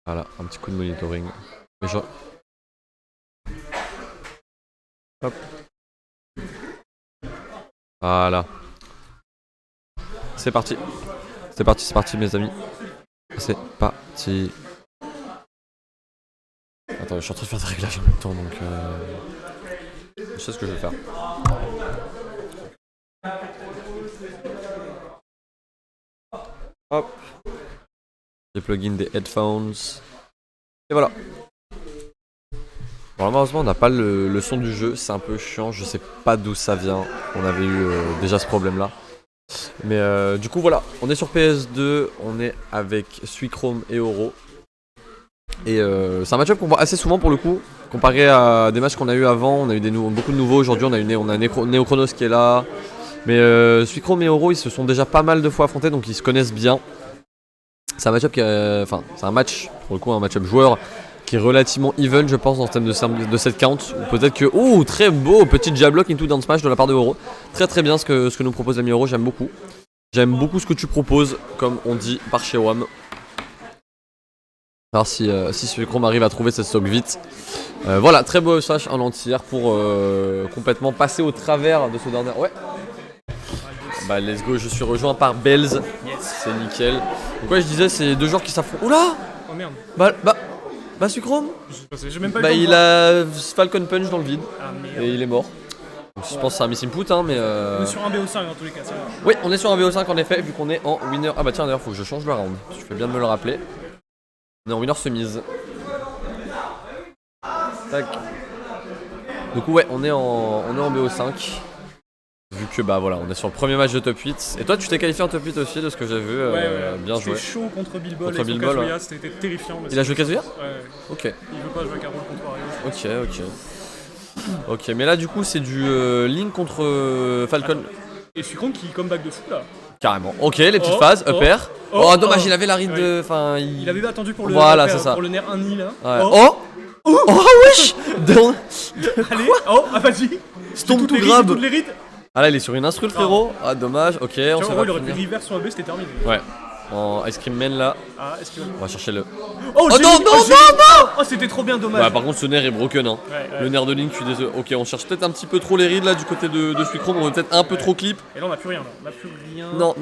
Voilà, un petit coup de monitoring. Mais genre... Hop. Voilà. C'est parti. C'est parti mes amis. C'est parti. Attends, je suis en train de faire des réglages en même temps donc je sais ce que je vais faire. Hop. J'ai plug in des headphones. Et voilà. Bon, malheureusement on n'a pas le son du jeu, c'est un peu chiant, je sais pas d'où ça vient. On avait eu déjà ce problème là. Mais du coup voilà, on est sur PS2, on est avec Suicrome et Oro. Et c'est un match-up qu'on voit assez souvent pour le coup, comparé à des matchs qu'on a eu avant. On a eu beaucoup de nouveaux aujourd'hui, on a Neochronos qui est là. Mais Suicrome et Oro ils se sont déjà pas mal de fois affrontés donc ils se connaissent bien. C'est un match-up enfin c'est un match, pour le coup un match-up joueur qui est relativement even je pense en termes de set count. Ou peut-être que, oh très beau petit jablock into down smash de la part de Oro. Très bien ce que nous propose l'ami Oro, j'aime beaucoup. J'aime beaucoup ce que tu proposes, comme on dit par chez WAM. Alors si Suicrome arrive à trouver cette stock vite. Voilà, très beau slash en entière pour complètement passer au travers de ce dernier. Ouais. Bah let's go, je suis rejoint par Bells. Yes. C'est nickel. Donc ouais je disais c'est deux joueurs qui s'affrontent. Oula. Oh merde. Bah Suicrome. J'ai même pas eu Bah le temps de il a Falcon Punch dans le vide. Ah merde. Et il est mort. Donc, je pense que c'est un miss input hein mais On est sur un BO5 dans tous les cas, ça va. Oui on est sur un BO5 en effet vu qu'on est en winner. Ah bah tiens d'ailleurs faut que je change le round. Tu fais bien de me le rappeler. On est en winner semise. Tac. Donc ouais on est en BO5. Vu que bah voilà on est sur le premier match de top 8. Et toi tu t'es qualifié en top 8 aussi de ce que j'ai vu. Ouais. Bien joué. C'était chaud contre Bilbol Contre et Bilbol, Kazuya, ouais. c'était terrifiant. Mais Il a joué Kazuya? Ouais. Ok. Il veut pas jouer Carole contre Wario. Ok mais là du coup c'est du Link contre Falcon. Et Suicrome qui comeback de fou là. Carrément. Ok les petites Oh, phases, oh, upper. oh, Oh dommage oh. il avait la read Ouais. de. Enfin Il avait attendu pour le, Voilà, c'est ça. pour le nerf 1 nid là. Ouais. Oh, Oh wesh. allez, oh, ah vas-y. Stomp Toutes tout les rides, grab. toutes les rides. Ah là il est sur une instru le frérot. Ah dommage, ok on Tu s'est vois, pas il aurait pu finir. reverse sur AB, c'était terminé. Ouais. En Ice Cream Man là. Ah, est-ce qu'il va... On va chercher le. Oh, Oh j'ai non mis- non oh, j'ai non mis- non. Oh, c'était trop bien, dommage. Ouais par contre ce nerf est broken hein. Ouais. Le nerf de Link je suis désolé. Ok on cherche peut-être un petit peu trop les rides là du côté de Suicrome. On est peut-être un peu trop clip. Et là, on a plus rien, là. On a plus rien. Non.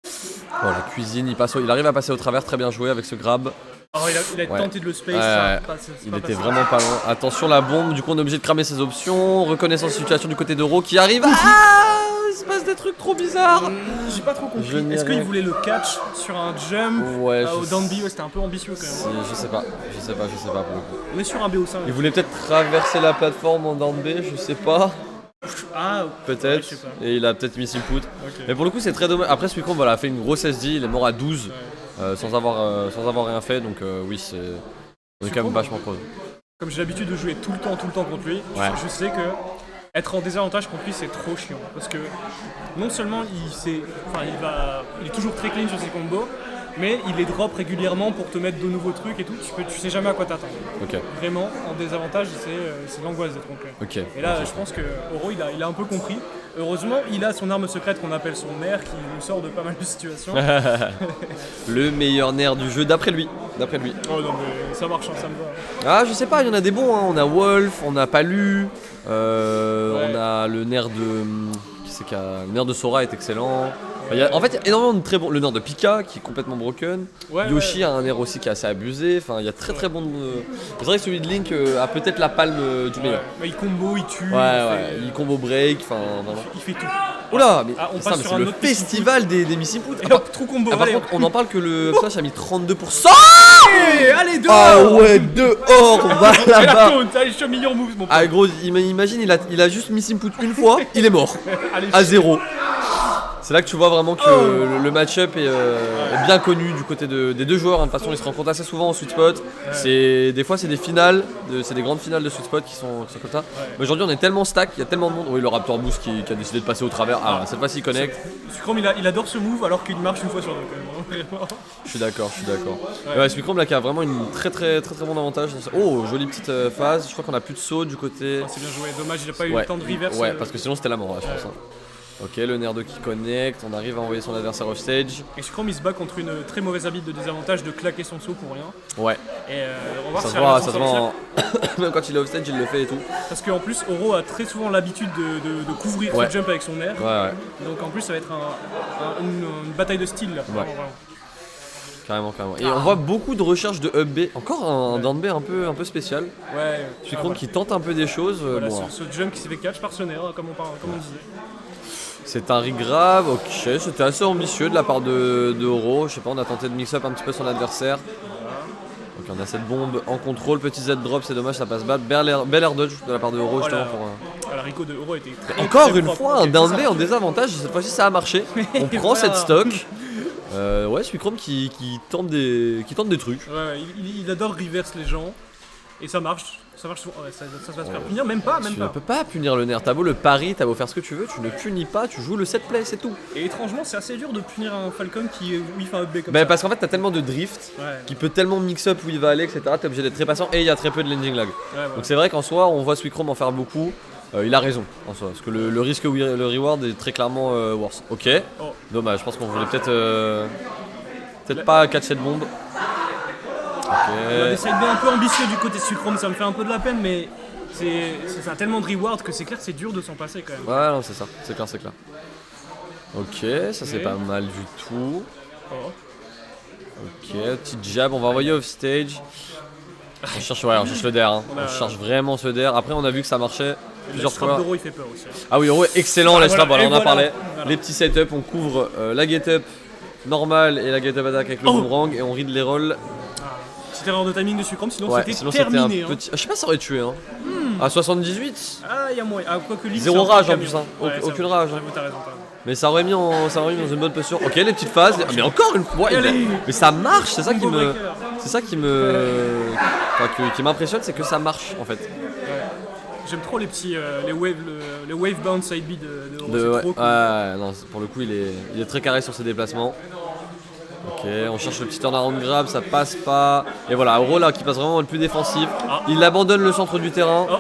Oh la cuisine il arrive à passer au travers, très bien joué avec ce grab. Oh, il a Ouais. tenté de le space, Ouais, ça. ouais. C'est Il pas était passé. vraiment pas loin. Attention la bombe, du coup on est obligé de cramer ses options. Reconnaissance de situation du côté d'Euro qui arrive. Ah il se passe des trucs trop bizarres. J'ai pas trop Je compris. n'y Est-ce rien. qu'il voulait le catch sur un jump Ouais, au je down B? Ouais, c'était un peu ambitieux quand même. Je sais pas pour le coup. On est sur un BO5. Il voulait peut-être traverser la plateforme en down B, je sais pas. Ah, Peut-être. ouais, je sais pas. Et il a peut-être mis input. Ok. Mais pour le coup c'est très dommage. Après Suicrome voilà, a fait une grosse SD, il est mort à 12 sans avoir rien fait. Donc oui c'est. On est quand même vachement proche. Comme j'ai l'habitude de jouer tout le temps contre lui, Ouais. je sais que être en désavantage contre lui c'est trop chiant. Parce que non seulement il est toujours très clean sur ses combos, mais il les drop régulièrement pour te mettre de nouveaux trucs et tout. Tu sais jamais à quoi t'attendre. Ok. Vraiment, en désavantage, c'est l'angoisse d'être complet. Ok. Et là, je pense que Oro, il a un peu compris. Heureusement, il a son arme secrète qu'on appelle son nerf qui nous sort de pas mal de situations. Le meilleur nerf du jeu d'après lui. Oh non, mais ça marche, hein, ça me va. Ah je sais pas, il y en a des bons hein. On a Wolf, on a Palu, Ouais. on a le nerf de. Qui c'est qu'il y a. Le nerf de Sora est excellent. En fait il y a énormément de très bons. Le nerf de Pika qui est complètement broken. Ouais, Yoshi ouais. a un nerf aussi qui est assez abusé. Enfin il y a très bon. C'est vrai que celui de Link a peut-être la palme du meilleur. Mais il combo, il tue. Ouais, il combo break, enfin vraiment. Il fait tout. Oula, mais, Ah, on ça, passe mais sur c'est un le autre festival des Miss Input. Et hop, trou combo. Par Allez, contre, on en parle que le flash a mis 32%. allez, dehors. Ah ouais, dehors, va Et la là-bas. taunt, allez, show me your moves, mon pote. Ah gros, imagine, il a juste Miss Input une fois, il est mort. Allez, À 0. C'est là que tu vois vraiment que le match-up est bien connu du côté des deux joueurs. hein. De toute façon, ils se rencontrent assez souvent en sweet spot. Des fois, c'est des finales, c'est des grandes finales de sweet spot qui sont comme ça. Mais aujourd'hui, on est tellement stack, il y a tellement de monde. Oui, le Raptor Boost qui a décidé de passer au travers. Ah, cette fois-ci, il connecte. Suicrome, il adore ce move alors qu'il marche une fois sur deux quand même. Vraiment. Je suis d'accord. Ouais, Suicrome là qui a vraiment une très bon avantage. Oh, jolie petite phase. Je crois qu'on a plus de saut du côté. Oh, c'est bien joué, dommage, il a pas eu Ouais. le temps de reverse. Ouais, parce que sinon c'était la mort, là, je pense. hein. Ok, le Nerdo qui connecte, on arrive à envoyer son adversaire off stage. Et Sucrome il se bat contre une très mauvaise habitude de désavantage de claquer son saut pour rien. Ouais, Et on va voir ça si se elle arrive à voit, s'en ça se voit sortir. Même quand il est off stage, il le fait et tout. Parce qu'en plus, Oro a très souvent l'habitude de couvrir Ouais. ce jump avec son air. Ouais, ouais, Donc en plus, ça va être une bataille de style. Là. Ouais. Vraiment, vraiment. carrément. Et on voit beaucoup de recherches de up B. Encore un down B un peu spécial. Ouais. Suicrome voilà. qui tente un peu des choses. Voilà, Bon, ce jump qui s'est fait catch par son air, comme on disait. c'est un rig grave, ok, c'était assez ambitieux de la part de Oro. Je sais pas, on a tenté de mix up un petit peu son adversaire. Ok, on a cette bombe en contrôle, petit Z drop, c'est dommage, ça passe bas. Bel air dodge de la part de Oro justement pour. La Rico de Oro était très, Encore très une propre. fois, Ok, un down c'est B ça. en désavantage, cette fois-ci ça a marché. On prend Voilà. cette stock. Ouais, Suicrome qui tente des trucs. Ouais, il adore reverse les gens. Et ça marche souvent. Ouais, ça va se faire punir, même pas. Tu ne peux pas punir le nerf, t'as beau le pari, t'as beau faire ce que tu veux, tu ne punis pas, tu joues le set play, c'est tout. Et étrangement, c'est assez dur de punir un Falcon qui fait un up B comme Bah ça. parce qu'en fait t'as tellement de drift Ouais, qui peut tellement mix up où il va aller, etc. T'es obligé d'être très patient et il y a très peu de landing lag. ouais, voilà. Donc c'est vrai qu'en soi, on voit Suicrome en faire beaucoup. Il a raison en soi, parce que le risque, le reward est très clairement worse. Ok, Oh. dommage, je pense qu'on voulait peut-être pas catch cette bombe. On a des Ok, side B un peu ambitieux du côté Sucrome, ça me fait un peu de la peine, mais ça a tellement de reward que c'est clair que c'est dur de s'en passer quand même. ouais, non, c'est ça, c'est clair, c'est clair. Ok, ça c'est Ok. pas mal du tout. Oh. Ok, petite jab, on va envoyer off stage. On cherche le DR, hein. On a- On cherche vraiment ce DR. Après, on a vu que ça marchait plusieurs Le strap fois. d'Oro il fait peur aussi. Ah oui, Oro, excellent, Ah, la voilà, strap, voilà, et on en voilà. parlait. Voilà. Les petits setups, on couvre la get up normale et la get up attack avec le Oh. boomerang et on read les rolls. Ah, petite erreur de timing de Sucrome, sinon Ouais, c'était sinon c'était un terminé. petit. Je sais pas si ça aurait tué, hein. À 78, Ah, il y a moyen. Ah, quoi que Link, Zéro c'est un rage, peu en camion. plus, hein. Ouais, Aucune c'est rage, vrai, t'as raison, t'as raison. mais ça aurait mis dans une bonne posture. Ok, les petites phases. Ah, mais encore une fois, Allez. mais ça marche, c'est ça qui Combo me. breaker. C'est ça qui qui m'impressionne, c'est que ça marche en fait. J'aime trop les petits les wave bound side B de Oro, c'est Ouais, trop cool. non, pour le coup, il est très carré sur ses déplacements. Ok, on cherche le petit turnaround grab, ça passe pas. Et voilà, Oro là qui passe vraiment le plus défensif. Ah. Il abandonne le centre du terrain Oh.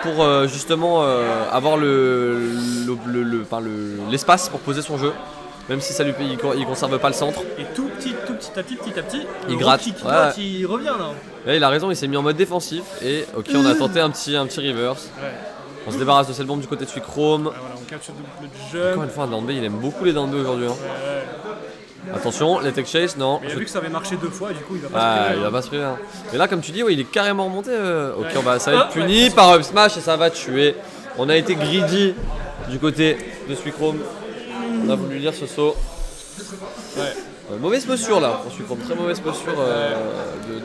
pour justement avoir l'espace pour poser son jeu. Même si ça il conserve pas le centre. Et tout petit à petit, Il Oro gratte. qui Ouais. gratte, il revient là. Là, il a raison, il s'est mis en mode défensif. Et ok, on a tenté un petit reverse. Ouais. On se débarrasse de cette bombe du côté de Suicrome. Ouais, voilà, on catch le Encore jump. une fois, un down B, il aime beaucoup les down B aujourd'hui. Hein. Ouais. Attention, les tech chase, non. Mais il a vu que ça avait marché 2 fois, et du coup il va pas Ah, se priver, il va hein. pas se priver. Hein. Mais là, comme tu dis, ouais, il est carrément remonté. Ok, Ouais. ça va être Ah, puni ouais. par up smash et ça va tuer. On a été greedy du côté de Suicrome. On a voulu lire ce saut. Ouais. Mauvaise posture là pour Suicrome, très mauvaise posture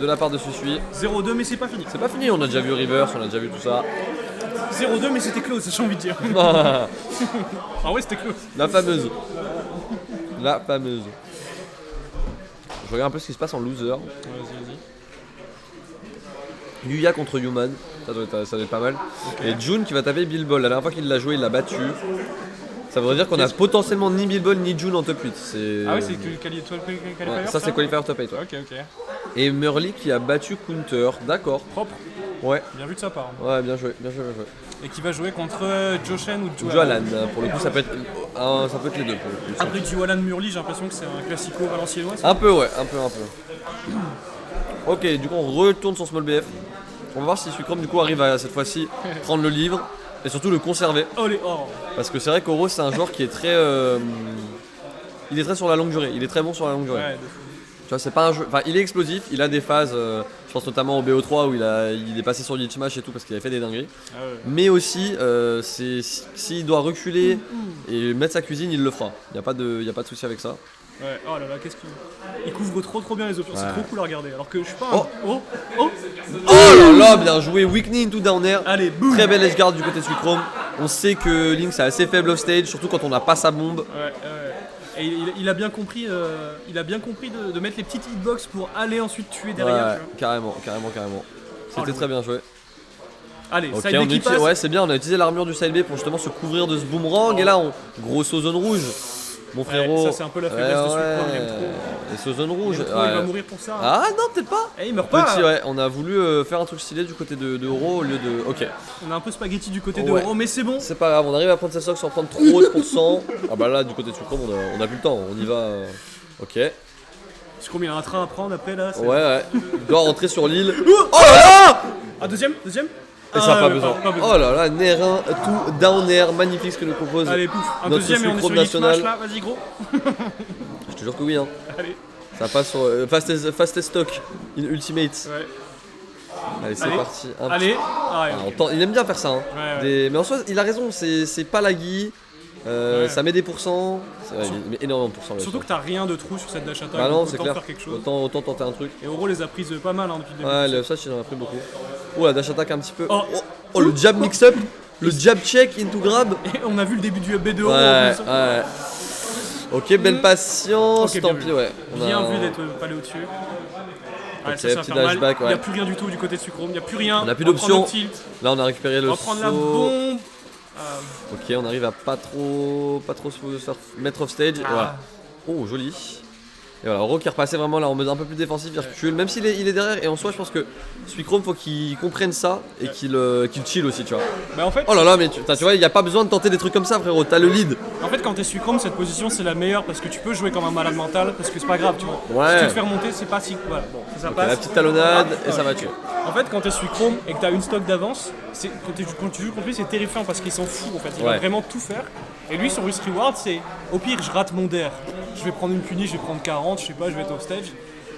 de la part de Suicui. 0-2 mais c'est pas fini. C'est pas fini, on a déjà vu reverse, on a déjà vu tout ça. 0-2 mais c'était close, j'ai envie de dire. Ah ouais c'était close. La fameuse. La fameuse. Je regarde un peu ce qui se passe en loser. Yuya contre Human, ça doit être pas mal. Et June qui va taper Bill Ball. La dernière fois qu'il l'a joué, il l'a battu. Ça veut dire qu'on a potentiellement ni Bill Ball ni June en top 8. Ah oui c'est que qualifier Ouais, ça c'est qualifier top 8. Ouais. Ok. Et Murley qui a battu Counter, d'accord. Propre, Ouais, bien vu de sa part. ouais, bien joué, bien joué, bien joué. Et qui va jouer contre Joshen ou Joalan, pour le coup, ça peut être les deux. Pour le coup. Après Joalan Murli, j'ai l'impression que c'est un classico valenciennois. Un peu, ouais, un peu. Ok, du coup, on retourne son small BF. On va voir si Suicrome, du coup, arrive à cette fois-ci prendre le livre et surtout le conserver. Oh. Parce que c'est vrai qu'Oro, c'est un joueur qui est très. Il est très sur la longue durée, il est très bon sur la longue durée. Ouais, de fou. Tu vois, c'est pas un jeu. Enfin, il est explosif, il a des phases. Je pense notamment au BO3 où il est passé sur Glitch Smash et tout parce qu'il avait fait des dingueries. Ah ouais. Mais aussi, s'il doit reculer et mettre sa cuisine, il le fera. Il n'y a pas de souci avec ça. Ouais. Oh là là, qu'est-ce qu'il. Il couvre trop bien les options, Ouais. c'est trop cool à regarder. Alors que je suis pas Oh. Oh. Oh là là, bien joué, weak knee into down air. Allez, boum. Très belle edge guard du côté de Suicrome. On sait que Link c'est assez faible off stage, surtout quand on n'a pas sa bombe. Ouais. Et il a bien compris, de mettre les petites hitbox pour aller ensuite tuer derrière. Tu vois. Carrément. C'était le très bien joué. Allez, Ok, side B qui passe. ouais, c'est bien, on a utilisé l'armure du side B pour justement se couvrir de ce boomerang. Et là, grosse zone rouge. Mon frérot. ça, c'est un peu la faiblesse de Suicrome, il aime trop. Et ce zone rouge. Il va mourir pour ça. Ah non, peut-être pas. Eh, il meurt pas. Petit, ouais, on a voulu faire un truc stylé du côté de Oro au lieu de. Ok. On a un peu spaghetti du côté de Ouais. Oro, mais c'est bon. C'est pas grave, on arrive à prendre ses stocks sans prendre trop de pourcents. Ah bah là, du côté de Suicrome, on a plus le temps, on y va. Ok. Suicrome, il a un train à prendre après là. c'est- Ouais. Il doit rentrer sur l'île. Oh là là. Ah, deuxième. Et ça a pas ouais, besoin. pas besoin. Oh là là, Nair 1, tout down air, magnifique ce que nous propose. Allez, pouf. Un Notre deuxième et on est sur Suicrome Hit national. Smash là. Vas-y, gros. Je te jure que oui, hein. Allez. Ça passe sur fastest stock in Ultimate. Ouais. Allez, c'est Allez. parti. Allez. Ah, ouais, Ah, ok. il aime bien faire ça. Hein. Ouais. Mais en soi, il a raison, c'est pas laggy. Ouais. Ça met des pourcents. Il met énormément de pourcents. là, Surtout que t'as rien de trou sur cette dash attack. Bah non, donc c'est autant clair. faire quelque chose. Autant tenter un truc. Et Oro les a prises pas mal hein, depuis le début. Ouais, le Sash il en a pris beaucoup. Oh, la dash attack un petit peu. Oh. Oh, le jab mix-up. Le jab check into grab. Et on a vu le début du B de Oro. Ouais, en plus. ouais. Ok, belle patience. Ok, Tant bien pis, vu. ouais. On a Bien un- vu d'être pas allé au-dessus. Ouais, Ok, ça va petit faire mal. dashback, Il n'y a ouais. plus rien du tout du côté de Suicrome. Il n'y a plus rien. On a plus va prendre d'options. le tilt. Là, on a récupéré On le va prendre la saut. bombe. Ok, on arrive à pas trop se faire mettre off stage. Et voilà. Oh, joli. Et voilà, Oro qui est repassé vraiment là en mode un peu plus défensif, il recule, même s'il est derrière. Et en soi, je pense que Suicrome, faut qu'il comprenne ça et qu'il chill aussi, tu vois. Bah en fait, Oh là là, mais tu vois, il n'y a pas besoin de tenter des trucs comme ça, frérot. T'as le lead. quand t'es Suicrome, cette position c'est la meilleure parce que tu peux jouer comme un malade mental parce que c'est pas grave, tu vois. Ouais. Si tu te fais remonter, c'est pas si. Voilà, bon, ça Ok, passe. la petite talonnade et Ah, ça va ouais. tuer. En fait, quand t'es Suicrome et que t'as une stock d'avance, quand tu joues contre lui, c'est terrifiant parce qu'il s'en fout en fait. Il va Ouais. vraiment tout faire. Et lui, son risk reward, c'est au pire, je rate mon DAIR. Je vais prendre une punie, je vais prendre 40, je sais pas, je vais être off stage.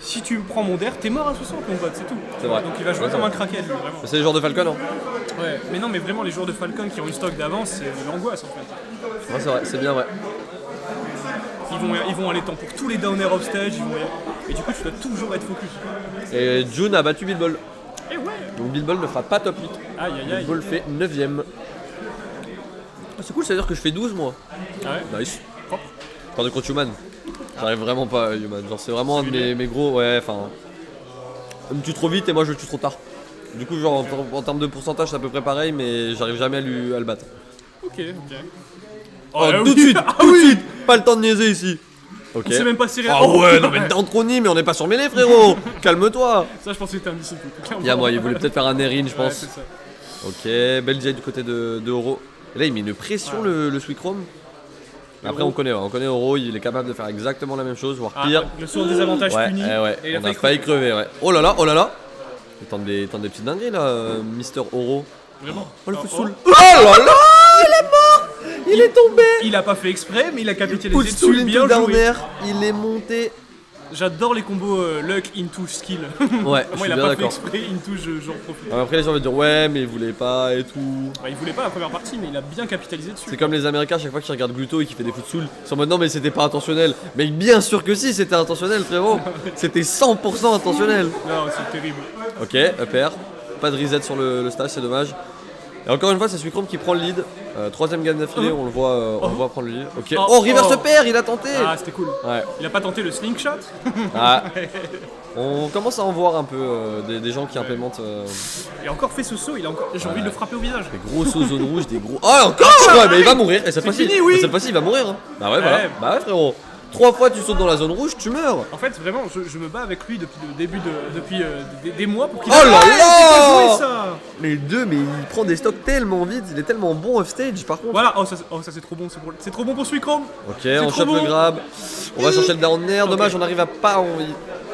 Si tu prends mon DAIR, t'es mort à 60, mon pote, c'est tout. C'est vrai. Donc il va jouer Ouais, comme c'est un craquet, lui, vraiment. C'est le genre de Falcon, hein. Ouais, mais non, mais vraiment, les joueurs de Falcon qui ont une stock d'avance, c'est de l'angoisse en fait. Ouais, c'est vrai, c'est bien vrai. Ils vont aller temps pour tous les down air off stage, et du coup, tu dois toujours être focus. Et June a battu Bilbol. Et ouais. Donc Bilbol ne fera pas top 8. Aïe aïe aïe. Bilbol fait 9ème. Ah, c'est cool, ça veut dire que je fais 12 moi. Ah ouais. Nice. Propre. Quand de contre Human. J'arrive vraiment pas à Human. Genre, c'est vraiment un de mes gros. Ouais, enfin. Il me tue trop vite et moi je le tue trop tard. Du coup, genre en termes de pourcentage, c'est à peu près pareil, mais j'arrive jamais à le battre. Ok, ok. Oh, là, tout oui. de suite, Ah tout de oui. suite. Pas le temps de niaiser ici. Ok. On s'est même pas serré. Ah ouais, non mais d'Antroni, mais on n'est pas sur mêlée, frérot. Calme-toi. Ça, je pense que c'était un disciple. Il y a moi, il voulait peut-être faire un Erin, je Ouais, pense. c'est ça. Ok, belle J du côté de Oro. Et là, il met une pression le Suicrome. Après, on connaît Oro, il est capable de faire exactement la même chose, voire Ah, pire. le saut des avantages Ouais, puni. ouais, Et il on a failli crever, ouais. Oh là là, oh là là. Il tente des petites dingueries là, Mister Oro. Vraiment. Oh le Oh, foot oh. soul. Oh là là, il est mort. Il est tombé. Il a pas fait exprès, mais il a capitalisé Foot soul dessus. Bien into down joué. air, il est monté. J'adore les combos luck into skill. Ouais, je Moi, suis il a bien pas fait d'accord. exprès, into, j'en profite. Après, les gens vont dire ouais, mais il voulait pas et tout. Bah, il voulait pas la première partie, mais il a bien capitalisé dessus. C'est comme les Américains, chaque fois qu'ils regardent Gluto et qu'ils fait des foot soul, ils sont en mode non, mais c'était pas intentionnel. Mais bien sûr que si, c'était intentionnel, frérot. C'était 100% intentionnel. Non, c'est terrible. Ok, upper. Pas de reset sur le stage, c'est dommage. Et encore une fois, c'est Suicrome qui prend le lead. Troisième game d'affilée, on le voit prendre le lead. Ok. Oh, Oh, reverse oh. pair, il a tenté. Ah, c'était cool. Ouais. Il a pas tenté le slingshot. Ah. On commence à en voir un peu des gens qui implémentent Il a encore fait ce saut, j'ai envie de le frapper au visage. des gros sauts zone rouge, des gros. Oh, encore. Ouais, mais il va mourir. Et cette fois-ci, fini, oui. cette fois-ci, il va mourir. Hein. Bah ouais, voilà. Ouais. Bah ouais, frérot. 3 fois tu sautes dans la zone rouge, tu meurs. En fait, vraiment, je me bats avec lui depuis le début depuis des mois pour qu'il Oh là Ah, là. c'est pas joué, ça. Les deux, mais il prend des stocks tellement vite, il est tellement bon off stage par contre. Voilà, ça c'est trop bon, c'est trop bon pour Suicrome. Ok, on trop chope bon. le grab. On va chercher le down air. Ok. Dommage, on arrive à pas.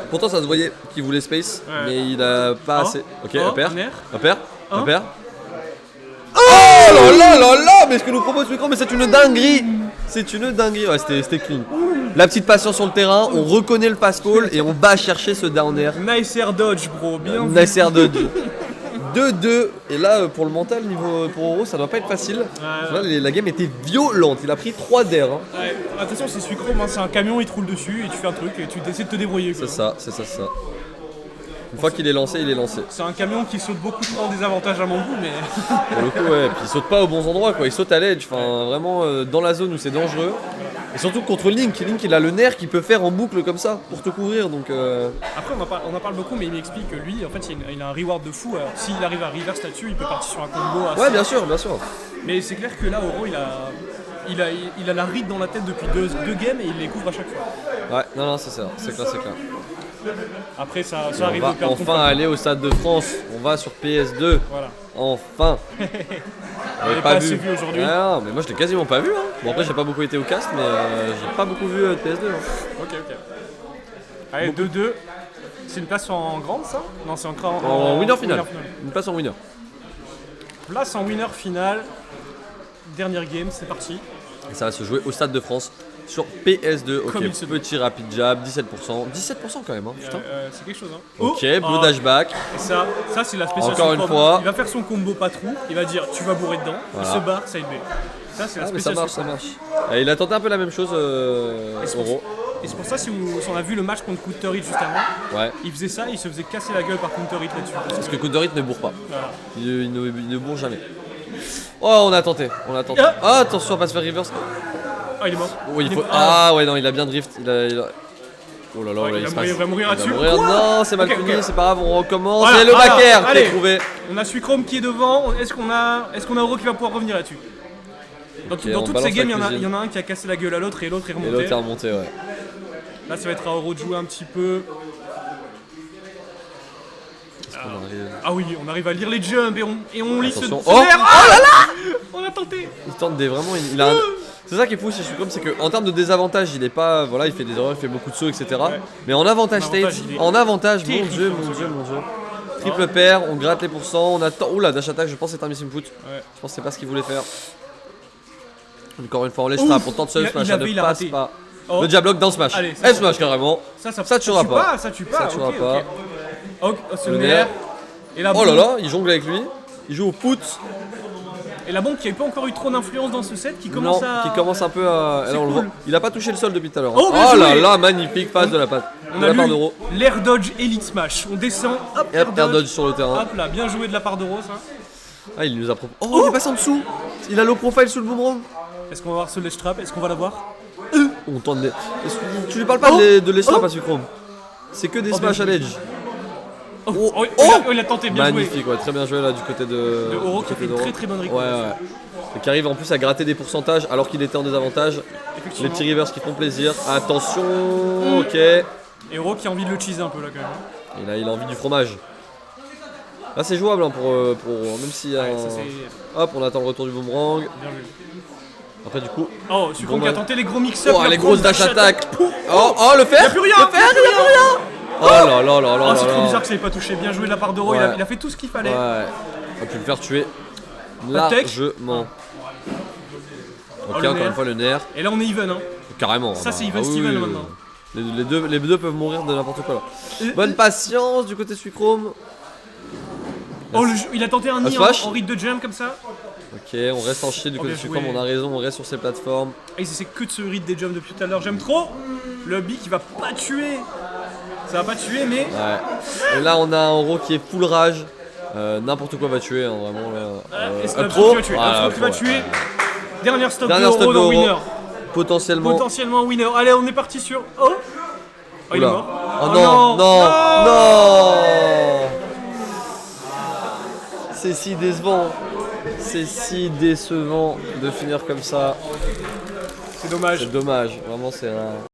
Pourtant, ça se voyait qu'il voulait space, Ouais. mais il a pas Oh. assez. Ok, Oh, upper. un air. Upper. Oh. Upper. Oh là là là là. Mais ce que nous propose Suicrome, mais c'est une dinguerie. C'est une dinguerie. Ouais, c'était clean. La petite patience sur le terrain, on reconnaît le fast call et on va chercher ce down air. Nice air dodge, bro, bien vu. Nice air dodge. 2-2. Et là, pour le mental, niveau pour Oro, ça doit pas être facile. Là, la game était violente. Il a pris 3 d'air. Hein. Ouais, attention, c'est Suicrome, hein, c'est un camion, il te roule dessus et tu fais un truc et tu essaies de te débrouiller. quoi. C'est ça, c'est ça, c'est ça. Une fois qu'il est lancé, il est lancé. C'est un camion qui saute beaucoup trop en désavantage à mon goût, mais. Pour le coup, ouais. Puis il saute pas aux bons endroits, quoi. Il saute à l'edge. Enfin, vraiment dans la zone où c'est dangereux. Et surtout contre Link. Link, il a le nerf qu'il peut faire en boucle comme ça pour te couvrir. Donc. Après, on en parle beaucoup, mais il m'explique que lui, en fait, il a un reward de fou. Alors, s'il arrive à reverse là-dessus, il peut partir sur un combo assez. Ouais, bien sûr, bien sûr. Mais c'est clair que là, Oro, il a. il a la ride dans la tête depuis deux games et il les couvre à chaque fois. Ouais, non, c'est ça, c'est clair. Après, ça On arrive va de perdre enfin aller au Stade de France. On va sur PS2. Voilà. Enfin. On l'avait pas assez vu aujourd'hui. Ah, non, mais moi je l'ai quasiment pas vu. Hein. Bon, après, j'ai pas beaucoup été au cast, mais j'ai pas beaucoup vu PS2. Hein. Ok. Allez, 2-2. C'est une place en grande, ça? Non, c'est encore En winner final. Une place en winner. Place en winner final. Dernière game, c'est parti. Et ça va se jouer au Stade de France sur PS2. Ok, Comme il se doit. petit rapid jab, 17%. 17% quand même, hein, putain. C'est quelque chose, hein. Ok, blue dashback. Et ça c'est la spéciale. Encore une fois. Il va faire son combo pas trou. Il va dire tu vas bourrer dedans. Voilà. Il se barre, side B. Ça, c'est la Ah, mais ça spéciale. marche. Et il a tenté un peu la même chose, Oro. Et c'est pour ça, si on a vu le match contre Counter Hit juste avant, Ouais. il faisait ça, il se faisait casser la gueule par Counter Hit là-dessus. Parce que Kundorit ne bourre pas. Voilà. Il ne bourre jamais. Oh, on a tenté. Ah, attention à pas se faire reverse. Ah, il est mort. Oui, il faut. Ah, ouais, non, il a bien drift. Oh là là, Ouais, là, il se va passe. mourir là-dessus. Quoi Non, c'est mal Ok, puni, ok. c'est pas grave, on recommence. Voilà, Et le alors, backer qui allez. est trouvé. On a Suicrome qui est devant. Est-ce qu'on a Oro qui va pouvoir revenir là-dessus? Dans Ok, dans on toutes balance ces games, la il y en a un qui a cassé la gueule à l'autre et l'autre est Et remonté. l'autre est remonté, ouais. Là, ça va être à Oro de jouer un petit peu. Est-ce qu'on arrive Ah oui, on arrive à lire les jumps et on lit ce Attention. ce Oh nerf. Oh là là On a tenté. Il tente des vraiment. Il a un- C'est ça qui est fou chez Suicrome, c'est qu'en termes de désavantage, il est pas. Voilà, il fait des erreurs, il fait beaucoup de sauts, etc. Ouais. Mais en avantage En avantage, state, il est en avantage, mon terrible, dieu. Triple pair, on gratte les pourcents, on attend. Oula, dash attack, je pense que c'est un missing foot. Ouais. Je pense que c'est pas ce qu'il voulait faire. Encore une fois, on laisse trap, on tente seul smash, ça ne passe raté. pas. Oh. Le jab lock dans smash. Allez, ça, Smash carrément. Ça tuera tue pas. Ça tue pas. Ça tuera ok, pas. ok. Oh, c'est Le le nerf. nerf. Et la Oh là bombe. là, il jongle avec lui. Il joue au put. Et la bombe qui n'avait pas encore eu trop d'influence dans ce set, qui Non, commence à. qui commence un peu à. C'est Alors, on le cool. voit. Il a pas touché le sol depuis tout à l'heure. Oh, bien là joué. là, magnifique passe de la part On de a la part lu d'Euro. l'air dodge Elite Smash. On descend, hop, Et hop, air dodge sur le terrain. Hop là, bien joué de la part d'Euro ça. Ah, il nous a Oh, il est passé en dessous. Il a low profile sous le boomerang. Est-ce qu'on va voir ce ledge trap? Est-ce qu'on va l'avoir? On tente des. Tu lui parles pas de l'estrap à Suicrome. C'est que des Oh, smash à bien l'edge. Oh, Oh, oh, oh il a tenté, bien joué. Magnifique, ouais, très bien joué là du côté de Oro du qui a côté fait une d'Oro. très très bonne Ouais, reconnaissance. ouais. Et qui arrive en plus à gratter des pourcentages alors qu'il était en désavantage. Les Effectivement. petits rivers qui font plaisir. Attention, ok. Et Oro qui a envie de le cheese un peu là quand même. Et là, il a envie du fromage. Là, c'est jouable hein, pour même s'il y a Ouais, un- ça c'est Hop, on attend le retour du boomerang. bien vu. Après, du coup. Oh, Suicrome qui a Bon, tenté les gros mix-up. Oh, la les grosses grosse dash attack. Oh, le fer. Y'a plus rien, Le fer, il y a plus rien. Oh là là là là Oh, là c'est trop là. bizarre que ça ait pas touché. Bien joué de la part d'Euro, Ouais. il a fait tout ce qu'il fallait. Ouais. On a pu le faire tuer Pas de tech. largement. Ok, le encore nerf. une fois le nerf. Et là on est even hein. Carrément. Ça, ah c'est bah, Even oui, Steven, oui, maintenant. Les deux peuvent mourir de n'importe quoi là. Bonne patience du côté Suicrome. Oh, il a tenté un nid smash. en rythme de jump comme ça. Ok, on reste en chien du Oh, côté bien Suicrome, joué. on a raison, on reste sur ces plateformes. Et c'est que de ce rythme des jumps depuis tout à l'heure. J'aime trop. Le B qui va pas tuer. Ça va pas tuer, mais. Ouais. Et là on a un Oro qui est full rage. N'importe quoi va tuer, hein, vraiment là. Est-ce que Up Upthrow throw. qui va tuer? Ouais, Upthrow qui va ouais. tuer. Dernière stop Dernière de stop Oro de dans Oro. winner. Potentiellement. Potentiellement winner. Allez, on est parti sur. Oh, il est Oula. mort. Oh non, non. C'est si décevant. C'est si décevant de finir comme ça. C'est dommage. C'est dommage, vraiment c'est un...